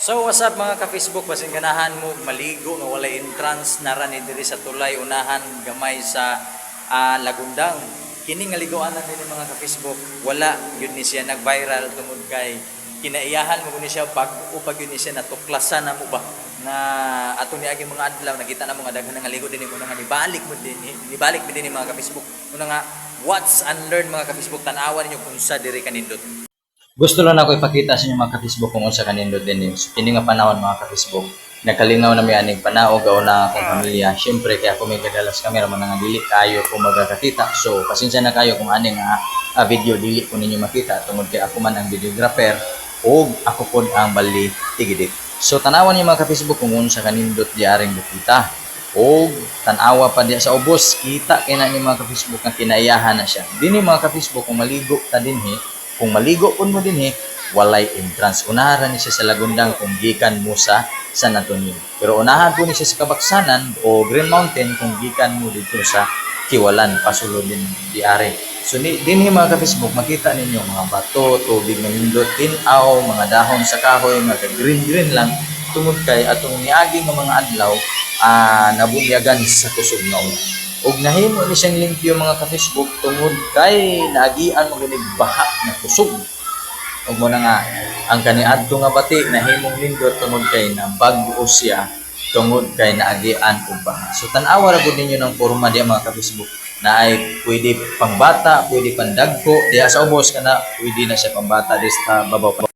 So what's up mga ka-Facebook, basin ganahan mo maligo nga walay entrance narani diri sa tulay unahan gamay sa Lagundang. Kini nga ligoan na din mga ka-Facebook, wala yun ni siya nag-viral tungod kay kinaiyahan mo ni siya upag yun ni siya natuklasan na mo ba na ato ni agi mga adlaw nakita na mga daghan nga ligo din mo nga nibalik mo din ni mga ka-Facebook. Una nga what's unlearn mga ka-Facebook, tan-awan niyo kung sa diri kanindot. Gusto lang ako ipakita sa inyo mga ka-Facebook kung unsa kanindot din. So kini nga panahon mga ka-Facebook, nakalingaw na mi aning panao gaw na akong pamilya. Syempre kaya ako may kadalas camera man nga dili kayo kung magkakita. So pasensya na kayo kung aning video dili ko ninyo makita tungod kay ako man ang videographer o ako pod ang bali tigidit. So tanawan niyo mga ka-Facebook kung unsa kanindot di aring makita. O tanawa pa diya sa ubos, kita kay na ni mga ka-Facebook nga kinaiyahan na siya. Dinhi mga ka-Facebook kung maligo ta dinhi. Kung maligo pun mo din walay entrance. Unahan ni siya sa Lagundang kung gikan mo sa San Antonio. Pero unahan po ni siya sa Kabaksanan o Green Mountain kung gikan mo dito sa Kiwalan, pasulod din diare. So din mga ka-Facebook, makita ninyo mga bato, tubig na nindot, tinaw, mga dahon sa kahoy, mga green lang, tungod kay atong niagi ng mga adlaw nabunyagan sa kusog na ulan. Og nahimo ni siyang limpyo mga ka-Facebook tungod kay naagian magunig baha na kusog. Og mo na nga ang kaniadto nga bati nahimong nindot tungod kay nabag-o siya tungod kay naagian og baha. So tan-awa ra gud ninyo ng porma diya mga ka-Facebook na ay pwede pangbata, pwede pandagko, diya sa ubos kana pwede na siya pambata dis ta babaw.